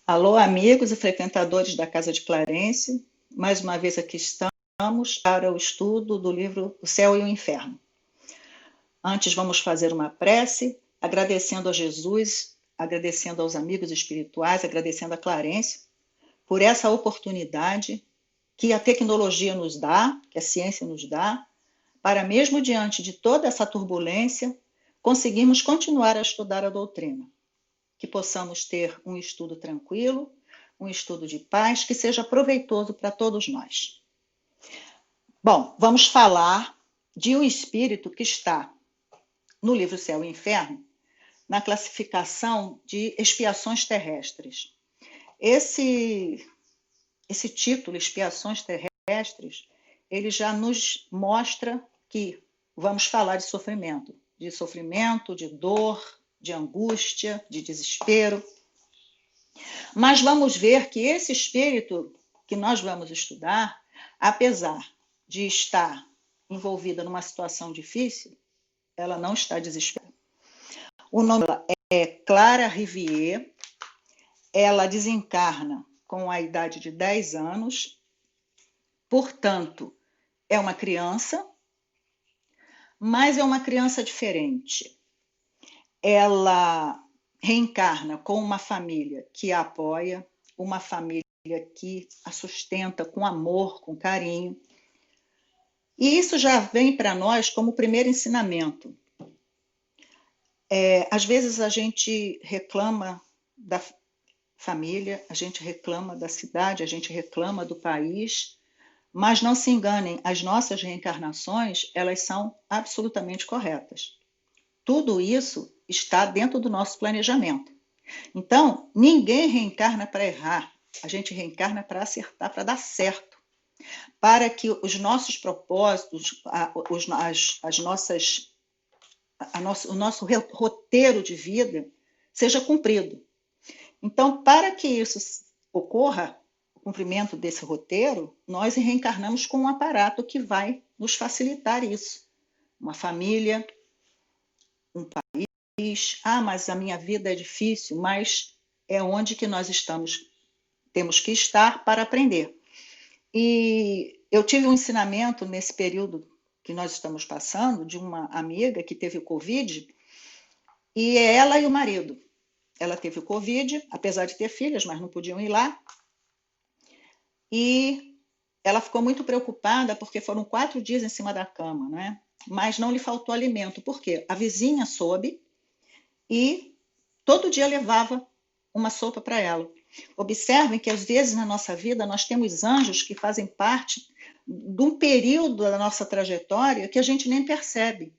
Alô, amigos e frequentadores da Casa de Clarence. Mais uma vez aqui estamos para o estudo do livro O Céu e o Inferno. Antes, vamos fazer uma prece, agradecendo a Jesus, agradecendo aos amigos espirituais, agradecendo a Clarence por essa oportunidade que a tecnologia nos dá, que a ciência nos dá, para mesmo diante de toda essa turbulência, conseguirmos continuar a estudar a doutrina. Que possamos ter um estudo tranquilo, um estudo de paz, que seja proveitoso para todos nós. Bom, vamos falar de um espírito que está no livro Céu e Inferno, na classificação de expiações terrestres. Esse título, Expiações Terrestres, ele já nos mostra que vamos falar de sofrimento, de dor, de angústia, de desespero. Mas vamos ver que esse espírito que nós vamos estudar, apesar de estar envolvida numa situação difícil, ela não está desesperada. O nome dela é Clara Rivière, ela desencarna com a idade de 10 anos, portanto, é uma criança, mas é uma criança diferente. Ela reencarna com uma família que a apoia, uma família que a sustenta com amor, com carinho. E isso já vem para nós como primeiro ensinamento. Às vezes a gente reclama da família, a gente reclama da cidade, a gente reclama do país, mas não se enganem, as nossas reencarnações, elas são absolutamente corretas. Tudo isso está dentro do nosso planejamento. Então, ninguém reencarna para errar, a gente reencarna para acertar, para dar certo, para que os nossos propósitos, o nosso roteiro de vida seja cumprido. Então, para que isso ocorra, o cumprimento desse roteiro, nós reencarnamos com um aparato que vai nos facilitar isso. Uma família, um país. Mas a minha vida é difícil, mas é onde que nós temos que estar para aprender. E eu tive um ensinamento nesse período que nós estamos passando, de uma amiga que teve o Covid, e é ela e o marido. Ela teve o Covid, apesar de ter filhas, mas não podiam ir lá. E ela ficou muito preocupada, porque foram 4 dias em cima da cama, né? Mas não lhe faltou alimento. Por quê? A vizinha soube e todo dia levava uma sopa para ela. Observem que, às vezes, na nossa vida, nós temos anjos que fazem parte de um período da nossa trajetória que a gente nem percebe,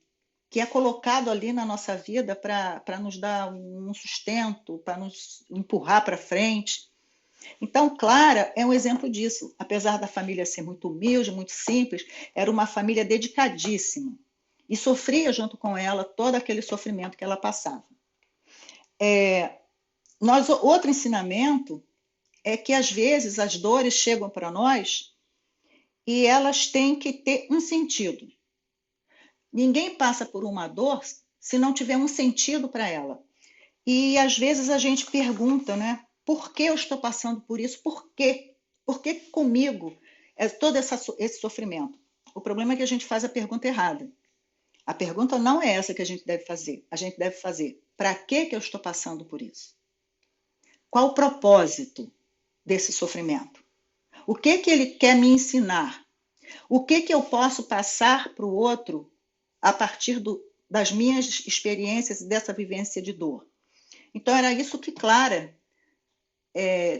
que é colocado ali na nossa vida para nos dar um sustento, para nos empurrar para frente. Então, Clara é um exemplo disso. Apesar da família ser muito humilde, muito simples, era uma família dedicadíssima. E sofria junto com ela todo aquele sofrimento que ela passava. Outro ensinamento é que, às vezes, as dores chegam para nós e elas têm que ter um sentido. Ninguém passa por uma dor se não tiver um sentido para ela. E, às vezes, a gente pergunta, né? Por que eu estou passando por isso? Por quê? Por que comigo é todo esse sofrimento? O problema é que a gente faz a pergunta errada. A pergunta não é essa que a gente deve fazer. A gente deve fazer: para que eu estou passando por isso? Qual o propósito desse sofrimento? O que ele quer me ensinar? O que eu posso passar para o outro a partir das minhas experiências e dessa vivência de dor? Então, era isso que Clara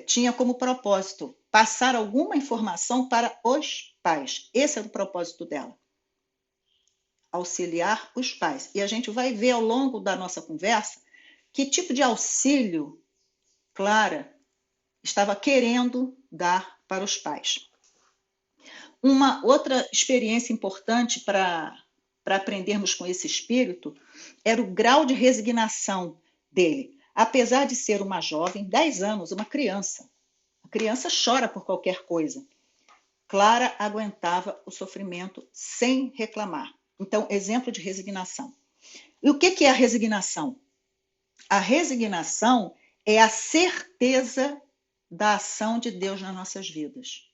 tinha como propósito, passar alguma informação para os pais. Esse era o propósito dela. Auxiliar os pais. E a gente vai ver ao longo da nossa conversa que tipo de auxílio Clara estava querendo dar para os pais. Uma outra experiência importante para aprendermos com esse espírito era o grau de resignação dele. Apesar de ser uma jovem, 10 anos, uma criança. A criança chora por qualquer coisa. Clara aguentava o sofrimento sem reclamar. Então, exemplo de resignação. E o que é a resignação? A resignação é a certeza da ação de Deus nas nossas vidas.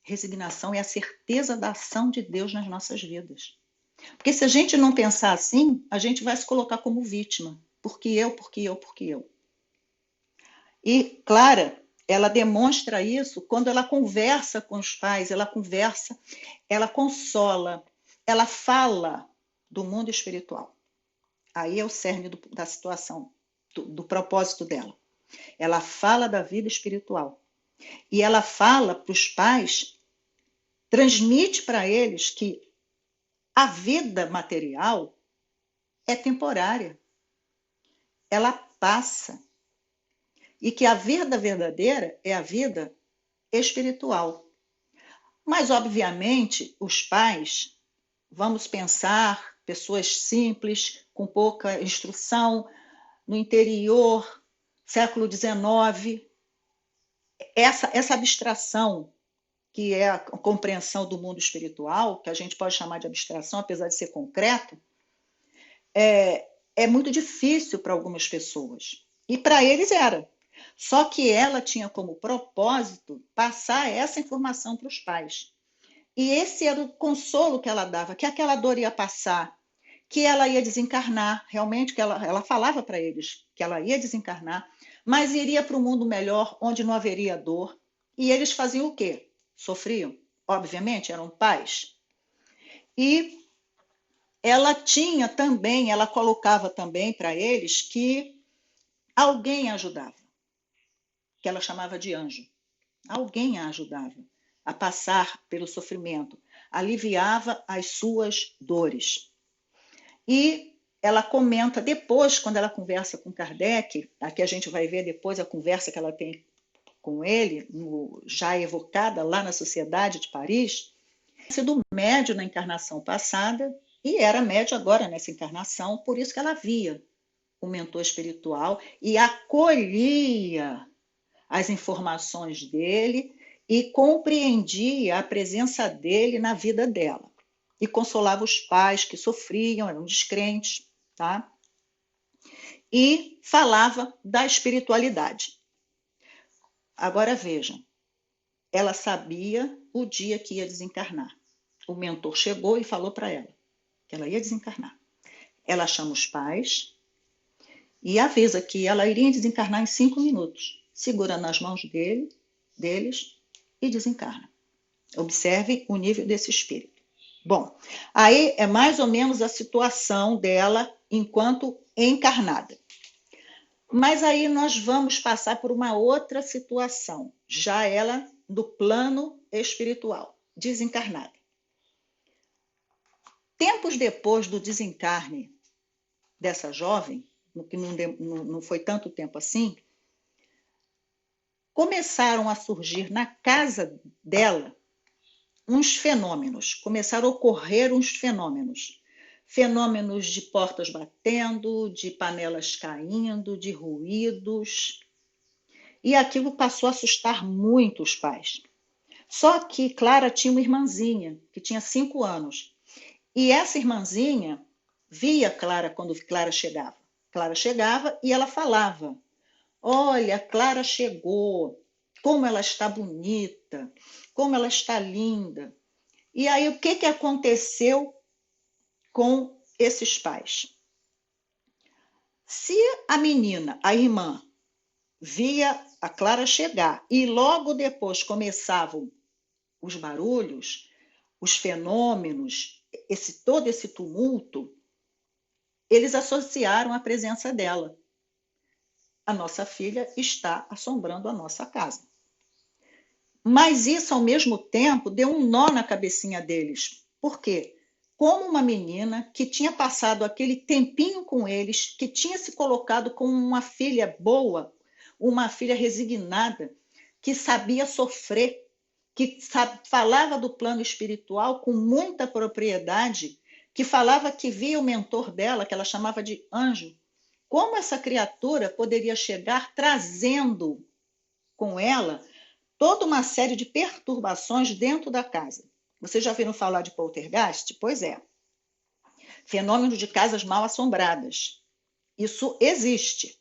Resignação é a certeza da ação de Deus nas nossas vidas. Porque se a gente não pensar assim, a gente vai se colocar como vítima. Porque eu. E Clara, ela demonstra isso quando ela conversa com os pais, ela conversa, ela consola, ela fala do mundo espiritual. Aí é o cerne da situação, do propósito dela. Ela fala da vida espiritual. E ela fala para os pais, transmite para eles que a vida material é temporária. Ela passa. E que a vida verdadeira é a vida espiritual. Mas, obviamente, os pais, vamos pensar, pessoas simples, com pouca instrução, no interior, século XIX, essa abstração, que é a compreensão do mundo espiritual, que a gente pode chamar de abstração, apesar de ser concreto, é muito difícil para algumas pessoas. E para eles era. Só que ela tinha como propósito passar essa informação para os pais. E esse era o consolo que ela dava, que aquela dor ia passar, que ela ia desencarnar, realmente, que ela falava para eles que ela ia desencarnar, mas iria para um mundo melhor, onde não haveria dor. E eles faziam o quê? Sofriam. Obviamente, eram pais. E ela colocava também para eles que alguém a ajudava, que ela chamava de anjo. Alguém a ajudava a passar pelo sofrimento, aliviava as suas dores. E ela comenta depois, quando ela conversa com Kardec, aqui a gente vai ver depois a conversa que ela tem com ele, já evocada lá na Sociedade de Paris, sido médio na encarnação passada e era médio agora nessa encarnação, por isso que ela via o mentor espiritual e acolhia as informações dele e compreendia a presença dele na vida dela. E consolava os pais que sofriam, eram descrentes, tá? E falava da espiritualidade. Agora vejam, ela sabia o dia que ia desencarnar. O mentor chegou e falou para ela que ela ia desencarnar. Ela chama os pais e avisa que ela iria desencarnar em 5 minutos. Segura nas mãos deles e desencarna. Observe o nível desse espírito. Bom, aí é mais ou menos a situação dela enquanto encarnada. Mas aí nós vamos passar por uma outra situação, já ela do plano espiritual, desencarnada. Tempos depois do desencarne dessa jovem, que não foi tanto tempo assim, começaram a surgir na casa dela uns fenômenos, começaram a ocorrer uns fenômenos. Fenômenos de portas batendo, de panelas caindo, de ruídos. E aquilo passou a assustar muito os pais. Só que Clara tinha uma irmãzinha, que tinha 5 anos. E essa irmãzinha via Clara quando Clara chegava. Clara chegava e ela falava: olha, Clara chegou, como ela está bonita, como ela está linda. E aí o que aconteceu com esses pais? Se a menina, a irmã, via a Clara chegar e logo depois começavam os barulhos, os fenômenos, todo esse tumulto, eles associaram a presença dela. A nossa filha está assombrando a nossa casa. Mas isso, ao mesmo tempo, deu um nó na cabecinha deles. Por quê? Como uma menina que tinha passado aquele tempinho com eles, que tinha se colocado como uma filha boa, uma filha resignada, que sabia sofrer, que falava do plano espiritual com muita propriedade, que falava que via o mentor dela, que ela chamava de anjo. Como essa criatura poderia chegar trazendo com ela toda uma série de perturbações dentro da casa? Vocês já viram falar de poltergeist? Pois é. Fenômeno de casas mal assombradas. Isso existe.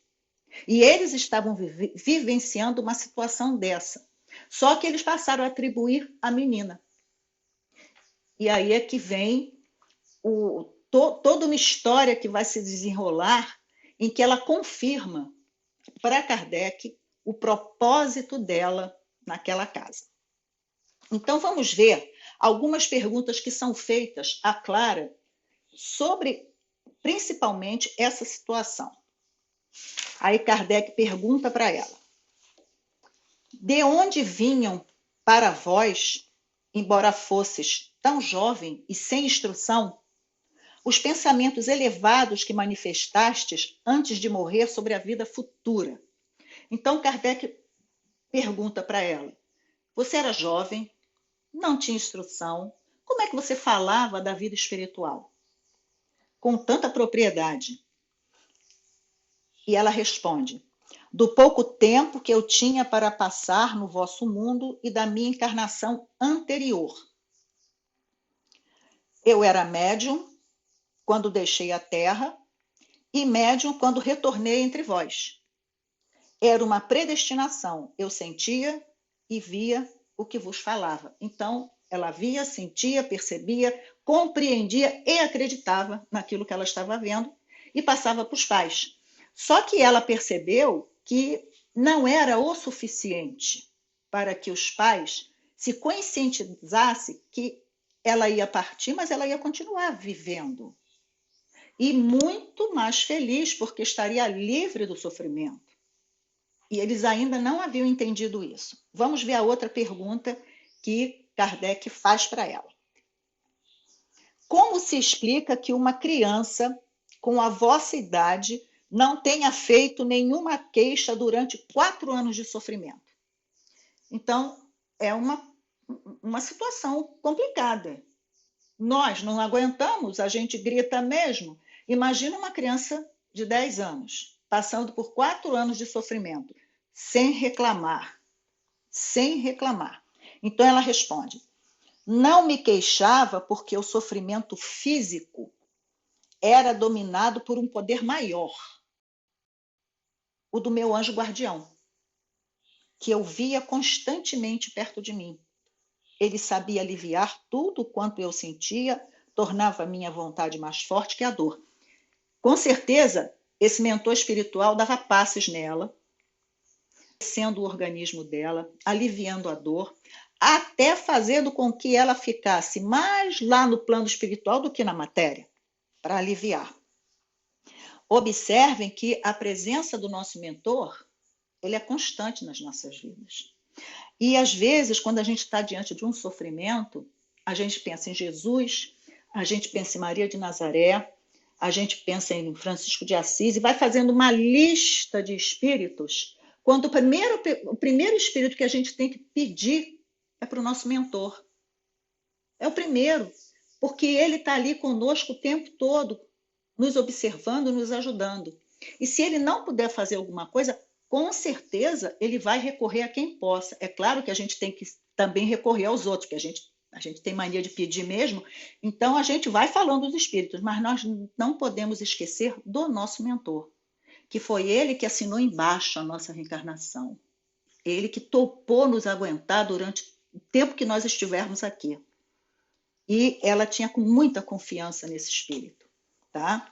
E eles estavam vivenciando uma situação dessa. Só que eles passaram a atribuir à menina. E aí é que vem toda uma história que vai se desenrolar em que ela confirma para Kardec o propósito dela naquela casa. Então vamos ver algumas perguntas que são feitas a Clara sobre principalmente essa situação. Aí Kardec pergunta para ela: de onde vinham para vós, embora fosses tão jovem e sem instrução, os pensamentos elevados que manifestastes antes de morrer sobre a vida futura? Então Kardec pergunta para ela: você era jovem, não tinha instrução, como é que você falava da vida espiritual com tanta propriedade? E ela responde: do pouco tempo que eu tinha para passar no vosso mundo e da minha encarnação anterior. Eu era médium quando deixei a Terra e médium quando retornei entre vós. Era uma predestinação, eu sentia e via o que vos falava. Então, ela via, sentia, percebia, compreendia e acreditava naquilo que ela estava vendo e passava para os pais. Só que ela percebeu que não era o suficiente para que os pais se conscientizassem que ela ia partir, mas ela ia continuar vivendo. E muito mais feliz, porque estaria livre do sofrimento. E eles ainda não haviam entendido isso. Vamos ver a outra pergunta que Kardec faz para ela. Como se explica que uma criança com a vossa idade não tenha feito nenhuma queixa durante 4 anos de sofrimento? Então, é uma situação complicada. Nós não aguentamos, a gente grita mesmo. Imagina uma criança de 10 anos, passando por 4 anos de sofrimento, sem reclamar. Sem reclamar. Então ela responde: não me queixava porque o sofrimento físico era dominado por um poder maior, o do meu anjo guardião, que eu via constantemente perto de mim. Ele sabia aliviar tudo quanto eu sentia, tornava a minha vontade mais forte que a dor. Com certeza, esse mentor espiritual dava passes nela, sendo o organismo dela, aliviando a dor, até fazendo com que ela ficasse mais lá no plano espiritual do que na matéria, para aliviar. Observem que a presença do nosso mentor, ele é constante nas nossas vidas. E às vezes, quando a gente está diante de um sofrimento, a gente pensa em Jesus, a gente pensa em Maria de Nazaré, a gente pensa em Francisco de Assis e vai fazendo uma lista de espíritos, quando o primeiro espírito que a gente tem que pedir é para o nosso mentor. É o primeiro, porque ele está ali conosco o tempo todo, nos observando, nos ajudando. E se ele não puder fazer alguma coisa, com certeza ele vai recorrer a quem possa. É claro que a gente tem que também recorrer aos outros, porque a gente tem mania de pedir mesmo, então a gente vai falando dos espíritos, mas nós não podemos esquecer do nosso mentor, que foi ele que assinou embaixo a nossa reencarnação. Ele que topou nos aguentar durante o tempo que nós estivermos aqui. E ela tinha muita confiança nesse espírito, tá?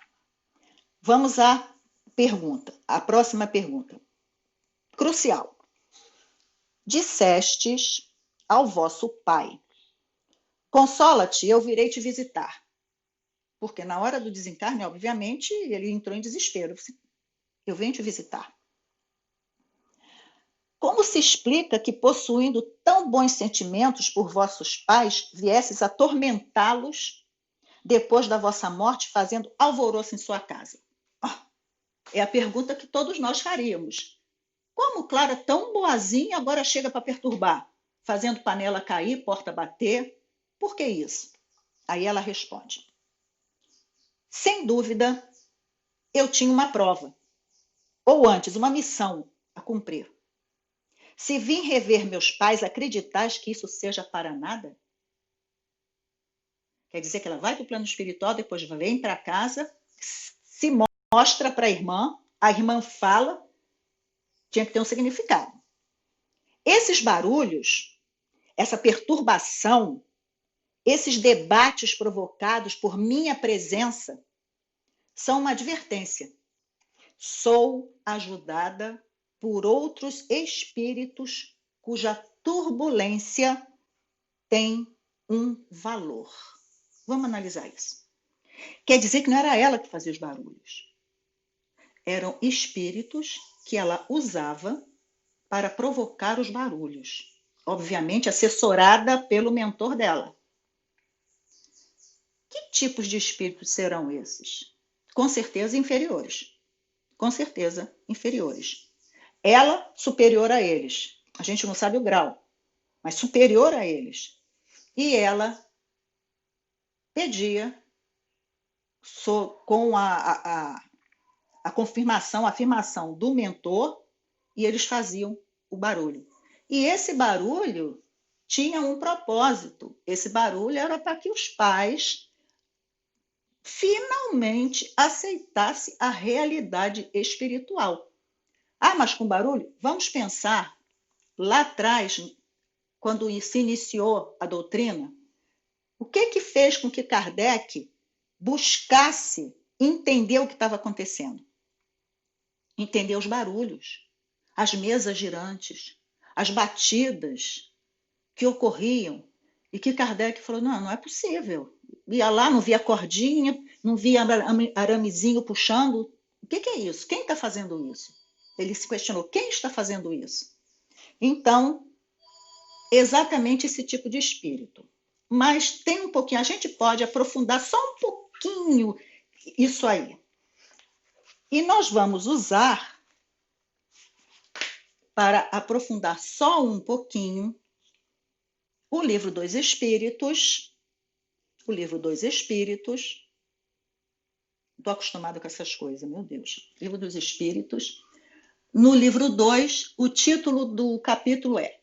Vamos à pergunta, a próxima pergunta. Crucial. Dissestes ao vosso pai: consola-te, eu virei te visitar. Porque na hora do desencarne, obviamente, ele entrou em desespero. Eu venho te visitar. Como se explica que, possuindo tão bons sentimentos por vossos pais, viesses atormentá-los depois da vossa morte, fazendo alvoroço em sua casa? É a pergunta que todos nós faríamos. Como Clara, tão boazinha, agora chega para perturbar, fazendo panela cair, porta bater? Por que isso? Aí ela responde: sem dúvida, eu tinha uma prova, ou antes, uma missão a cumprir. Se vim rever meus pais, acreditais que isso seja para nada? Quer dizer que ela vai para o plano espiritual, depois vem para casa, se mostra para a irmã fala, tinha que ter um significado. Esses barulhos, essa perturbação, esses debates provocados por minha presença, são uma advertência. Sou ajudada por outros espíritos cuja turbulência tem um valor. Vamos analisar isso. Quer dizer que não era ela que fazia os barulhos. Eram espíritos que ela usava para provocar os barulhos. Obviamente, assessorada pelo mentor dela. Que tipos de espíritos serão esses? Com certeza inferiores. Com certeza inferiores. Ela superior a eles. A gente não sabe o grau, mas superior a eles. E ela pedia, com a confirmação, a afirmação do mentor, e eles faziam o barulho. E esse barulho tinha um propósito. Esse barulho era para que os pais finalmente aceitassem a realidade espiritual. Ah, mas com barulho? Vamos pensar lá atrás, quando se iniciou a doutrina, o que fez com que Kardec buscasse entender o que estava acontecendo? Entender os barulhos, as mesas girantes, as batidas que ocorriam, e que Kardec falou, não é possível. Ia lá, não via cordinha, não via aramezinho puxando. O que é isso? Quem está fazendo isso? Ele se questionou, quem está fazendo isso? Então, exatamente esse tipo de espírito. Mas tem um pouquinho, a gente pode aprofundar só um pouquinho isso aí. E nós vamos usar, para aprofundar só um pouquinho, o Livro dos Espíritos. O Livro dos Espíritos. Estou acostumada com essas coisas, meu Deus. Livro dos Espíritos. No livro 2, o título do capítulo é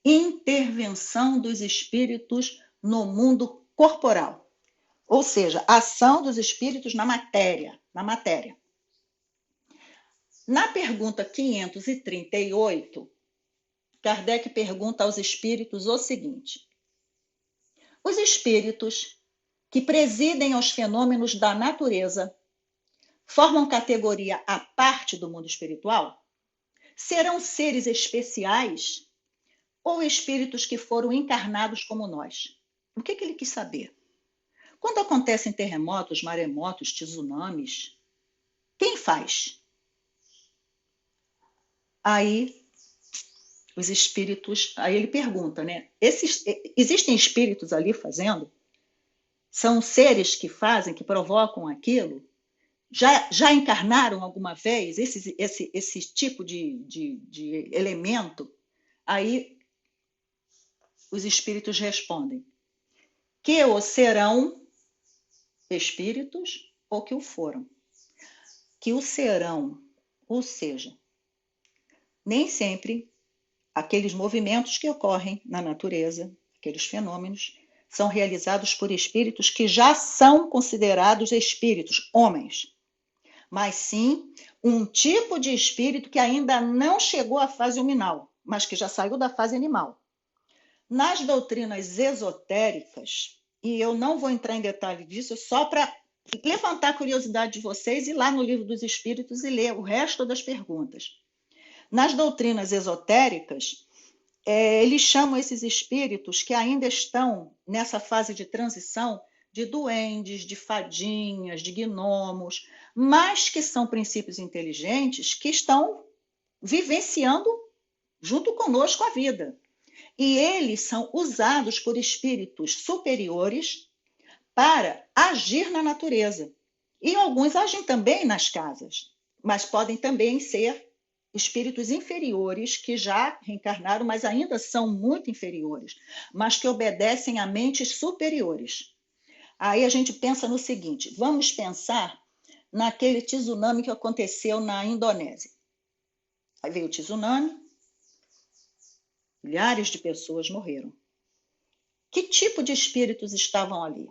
Intervenção dos Espíritos no Mundo Corporal. Ou seja, ação dos espíritos na matéria. Na pergunta 538, Kardec pergunta aos espíritos o seguinte: os espíritos que presidem aos fenômenos da natureza formam categoria à parte do mundo espiritual? Serão seres especiais ou espíritos que foram encarnados como nós? O que ele quis saber? Quando acontecem terremotos, maremotos, tsunamis, quem faz? Aí os espíritos, aí ele pergunta, né? Existem espíritos ali fazendo? São seres que fazem, que provocam aquilo? Já encarnaram alguma vez esse tipo de elemento? Aí os espíritos respondem que o serão espíritos ou que o foram. Que o serão, ou seja, nem sempre aqueles movimentos que ocorrem na natureza, aqueles fenômenos, são realizados por espíritos que já são considerados espíritos, homens, mas sim um tipo de espírito que ainda não chegou à fase huminal, mas que já saiu da fase animal. Nas doutrinas esotéricas, e eu não vou entrar em detalhe disso, só para levantar a curiosidade de vocês e ir lá no Livro dos Espíritos e ler o resto das perguntas. Nas doutrinas esotéricas, eles chamam esses espíritos que ainda estão nessa fase de transição de duendes, de fadinhas, de gnomos, mas que são princípios inteligentes que estão vivenciando junto conosco a vida. E eles são usados por espíritos superiores para agir na natureza. E alguns agem também nas casas, mas podem também ser espíritos inferiores que já reencarnaram, mas ainda são muito inferiores, mas que obedecem a mentes superiores. Aí a gente pensa no seguinte, vamos pensar naquele tsunami que aconteceu na Indonésia. Aí veio o tsunami, milhares de pessoas morreram. Que tipo de espíritos estavam ali?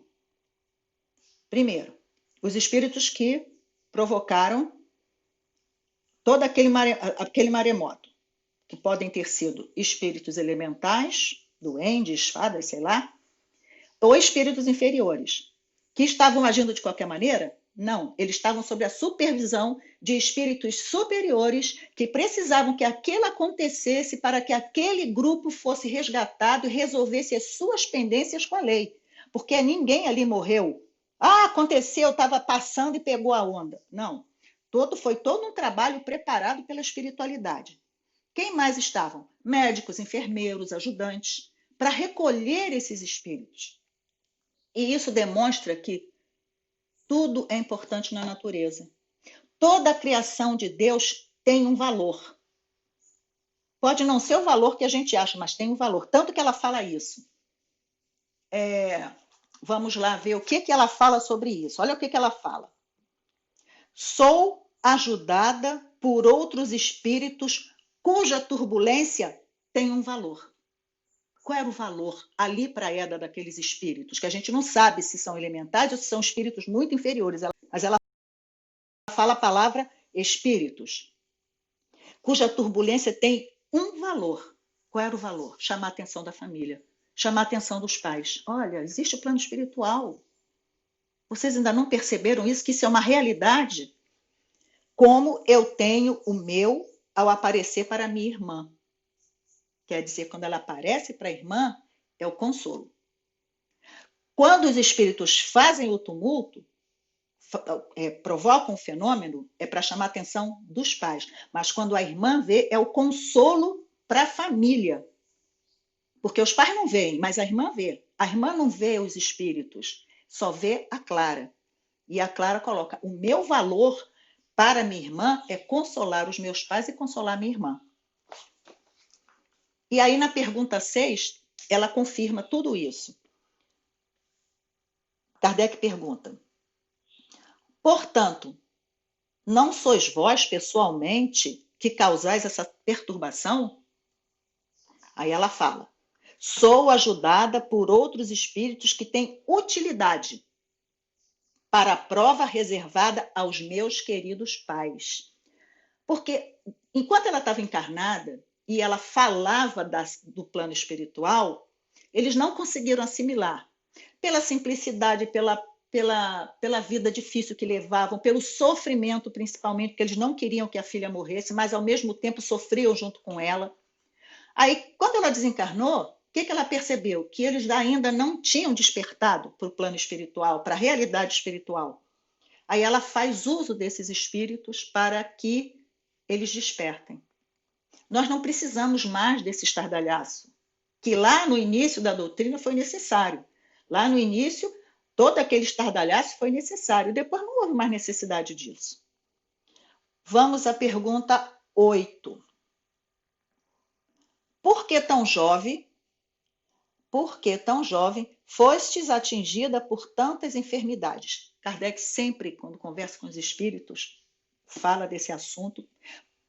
Primeiro, os espíritos que provocaram todo aquele maremoto, que podem ter sido espíritos elementais, duendes, fadas, sei lá, ou espíritos inferiores, que estavam agindo de qualquer maneira? Não, eles estavam sob a supervisão de espíritos superiores que precisavam que aquilo acontecesse para que aquele grupo fosse resgatado e resolvesse as suas pendências com a lei. Porque ninguém ali morreu. Ah, aconteceu, estava passando e pegou a onda. Não, foi todo um trabalho preparado pela espiritualidade. Quem mais estavam? Médicos, enfermeiros, ajudantes, para recolher esses espíritos. E isso demonstra que tudo é importante na natureza. Toda a criação de Deus tem um valor. Pode não ser o valor que a gente acha, mas tem um valor. Tanto que ela fala isso. Vamos lá ver o que ela fala sobre isso. Olha o que ela fala. Sou ajudada por outros espíritos cuja turbulência tem um valor. Qual era o valor ali para a Eda daqueles espíritos? Que a gente não sabe se são elementares ou se são espíritos muito inferiores. Mas ela fala a palavra espíritos, cuja turbulência tem um valor. Qual era o valor? Chamar a atenção da família, chamar a atenção dos pais. Olha, existe o plano espiritual. Vocês ainda não perceberam isso, que isso é uma realidade? Como eu tenho o meu ao aparecer para a minha irmã. Quer dizer, quando ela aparece para a irmã, é o consolo. Quando os espíritos fazem o tumulto, provocam o fenômeno, é para chamar a atenção dos pais. Mas quando a irmã vê, é o consolo para a família. Porque os pais não veem, mas a irmã vê. A irmã não vê os espíritos, só vê a Clara. E a Clara coloca, o meu valor para minha irmã é consolar os meus pais e consolar minha irmã. E aí, na pergunta 6, ela confirma tudo isso. Kardec pergunta: portanto, não sois vós, pessoalmente, que causais essa perturbação? Aí ela fala: sou ajudada por outros espíritos que têm utilidade para a prova reservada aos meus queridos pais. Porque, enquanto ela estava encarnada, e ela falava do plano espiritual, eles não conseguiram assimilar. Pela simplicidade, pela vida difícil que levavam, pelo sofrimento, principalmente, porque eles não queriam que a filha morresse, mas, ao mesmo tempo, sofriam junto com ela. Aí, quando ela desencarnou, o que ela percebeu? Que eles ainda não tinham despertado para o plano espiritual, para a realidade espiritual. Aí ela faz uso desses espíritos para que eles despertem. Nós não precisamos mais desse estardalhaço, que lá no início da doutrina foi necessário. Lá no início, todo aquele estardalhaço foi necessário. Depois não houve mais necessidade disso. Vamos à pergunta 8. Por que tão jovem fostes atingida por tantas enfermidades? Kardec sempre, quando conversa com os espíritos, fala desse assunto.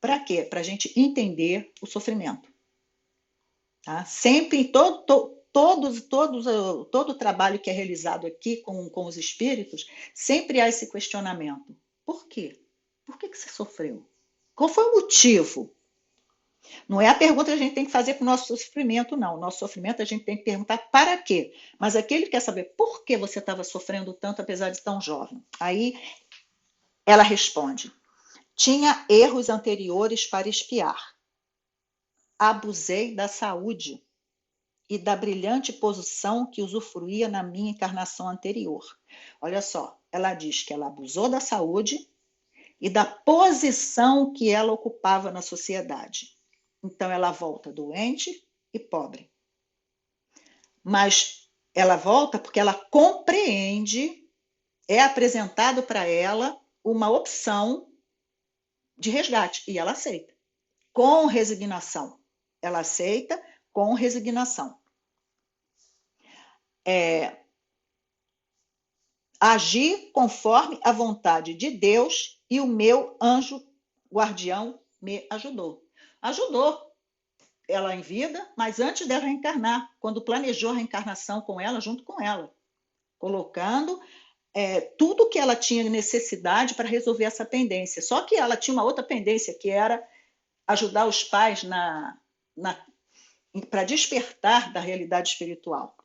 Para quê? Para a gente entender o sofrimento. Tá? Sempre, todo o trabalho que é realizado aqui com os espíritos, sempre há esse questionamento. Por quê? Por que você sofreu? Qual foi o motivo? Não é a pergunta que a gente tem que fazer para o nosso sofrimento, não. O nosso sofrimento a gente tem que perguntar para quê. Mas aqui ele quer saber por que você estava sofrendo tanto, apesar de tão jovem. Aí ela responde: tinha erros anteriores para expiar. Abusei da saúde e da brilhante posição que usufruía na minha encarnação anterior. Olha só, ela diz que ela abusou da saúde e da posição que ela ocupava na sociedade. Então, ela volta doente e pobre. Mas ela volta porque ela compreende, é apresentado para ela uma opção de resgate, e ela aceita, com resignação. Ela aceita com resignação. Agir conforme a vontade de Deus e o meu anjo guardião me ajudou. Ajudou ela em vida, mas antes dela reencarnar, quando planejou a reencarnação com ela, junto com ela, colocando tudo que ela tinha necessidade para resolver essa pendência. Só que ela tinha uma outra pendência, que era ajudar os pais para despertar da realidade espiritual.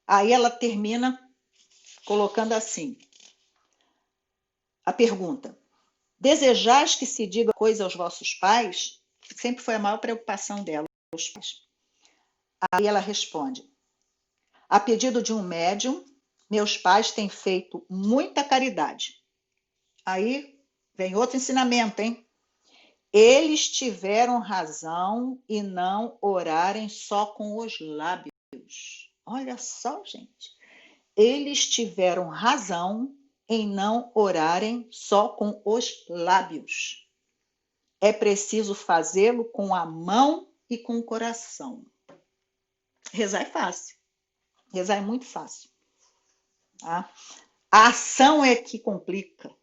Aí ela termina colocando assim, a pergunta: desejais que se diga coisa aos vossos pais? Que sempre foi a maior preocupação dela, os pais. Aí ela responde: a pedido de um médium, meus pais têm feito muita caridade. Aí vem outro ensinamento, hein? Eles tiveram razão em não orarem só com os lábios. Olha só, gente. Eles tiveram razão em não orarem só com os lábios. É preciso fazê-lo com a mão e com o coração. Rezar é fácil. Rezar é muito fácil. Tá? A ação é que complica,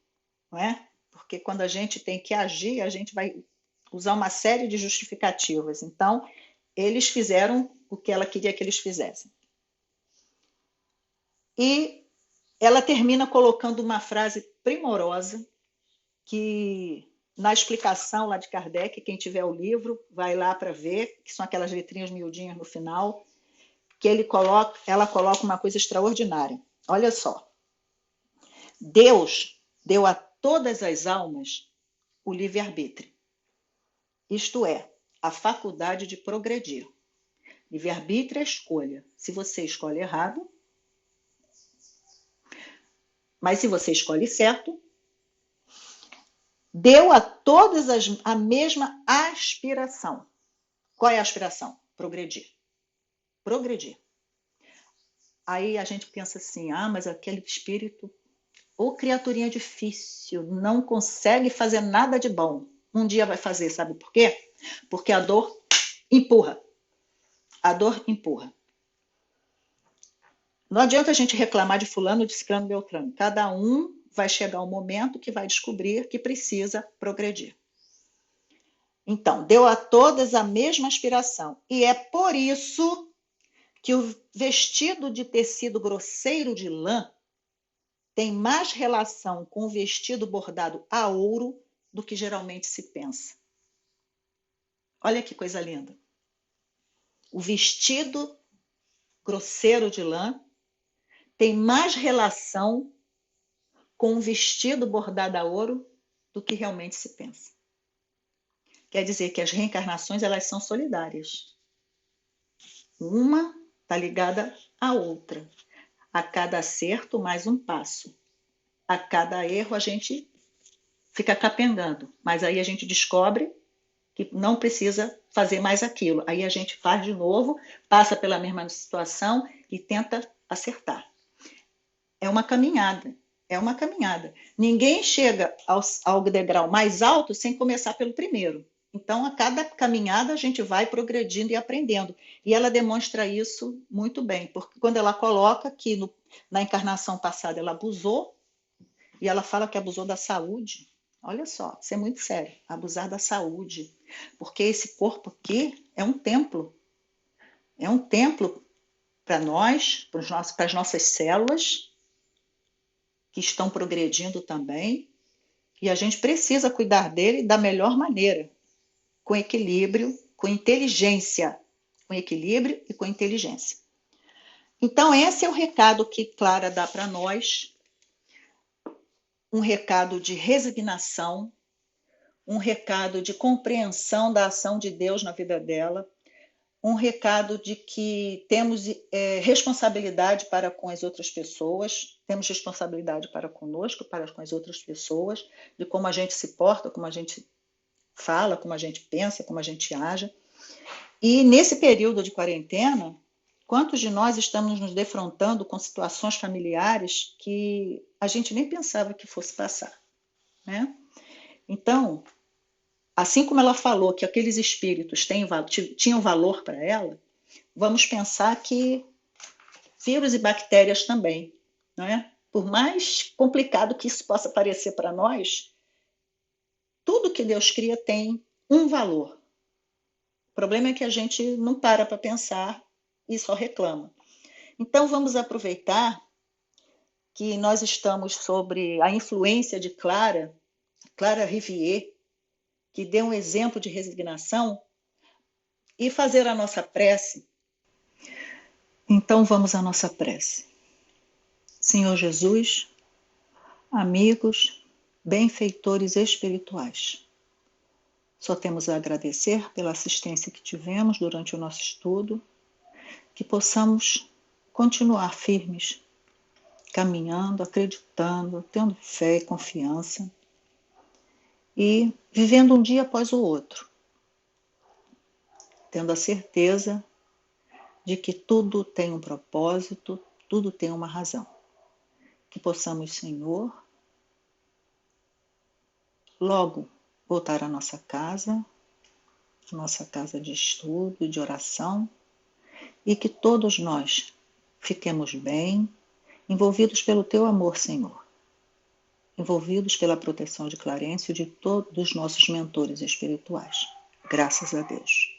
não é? Porque quando a gente tem que agir, a gente vai usar uma série de justificativas. Então, eles fizeram o que ela queria que eles fizessem. E ela termina colocando uma frase primorosa, que na explicação lá de Kardec, quem tiver o livro, vai lá para ver, que são aquelas letrinhas miudinhas no final, que ela coloca uma coisa extraordinária. Olha só. Deus deu a todas as almas o livre-arbítrio. Isto é, a faculdade de progredir. Livre-arbítrio é escolha. Se você escolhe errado, mas se você escolhe certo, deu a todas a mesma aspiração. Qual é a aspiração? Progredir. Progredir. Aí a gente pensa assim, mas aquele espírito, ou criaturinha difícil, não consegue fazer nada de bom. Um dia vai fazer, sabe por quê? Porque a dor empurra. A dor empurra. Não adianta a gente reclamar de fulano, de ciclano, de beltrano. Cada um vai chegar um momento que vai descobrir que precisa progredir. Então, deu a todas a mesma aspiração. E é por isso que o vestido de tecido grosseiro de lã tem mais relação com o vestido bordado a ouro do que geralmente se pensa. Olha que coisa linda. O vestido grosseiro de lã tem mais relação com o vestido bordado a ouro do que realmente se pensa. Quer dizer que as reencarnações, elas são solidárias. Uma está ligada à outra. A cada acerto, mais um passo. A cada erro, a gente fica capengando. Mas aí a gente descobre que não precisa fazer mais aquilo. Aí a gente faz de novo, passa pela mesma situação e tenta acertar. É uma caminhada. É uma caminhada. Ninguém chega ao degrau mais alto sem começar pelo primeiro. Então, a cada caminhada, a gente vai progredindo e aprendendo. E ela demonstra isso muito bem, porque quando ela coloca que na encarnação passada ela abusou, e ela fala que abusou da saúde. Olha só, isso é muito sério, abusar da saúde. Porque esse corpo aqui é um templo. É um templo para nós, para as nossas células, que estão progredindo também, e a gente precisa cuidar dele da melhor maneira, com equilíbrio, com inteligência, com equilíbrio e com inteligência. Então, esse é o recado que Clara dá para nós, um recado de resignação, um recado de compreensão da ação de Deus na vida dela, um recado de que temos responsabilidade para com as outras pessoas, temos responsabilidade para conosco, para com as outras pessoas, de como a gente se porta, como a gente fala, como a gente pensa, como a gente age. E nesse período de quarentena, quantos de nós estamos nos defrontando com situações familiares que a gente nem pensava que fosse passar, né? Então, assim como ela falou que aqueles espíritos tinham valor para ela, vamos pensar que vírus e bactérias também, não é? Por mais complicado que isso possa parecer para nós, tudo que Deus cria tem um valor. O problema é que a gente não para pensar e só reclama. Então, vamos aproveitar que nós estamos sobre a influência de Clara Rivière, que deu um exemplo de resignação, e fazer a nossa prece. Então vamos à nossa prece. Senhor Jesus, amigos, benfeitores espirituais, só temos a agradecer pela assistência que tivemos durante o nosso estudo, que possamos continuar firmes, caminhando, acreditando, tendo fé e confiança e vivendo um dia após o outro, tendo a certeza de que tudo tem um propósito, tudo tem uma razão. Que possamos, Senhor, logo voltar à nossa casa de estudo e de oração, e que todos nós fiquemos bem, envolvidos pelo Teu amor, Senhor, envolvidos pela proteção de Clarencio e de todos os nossos mentores espirituais. Graças a Deus.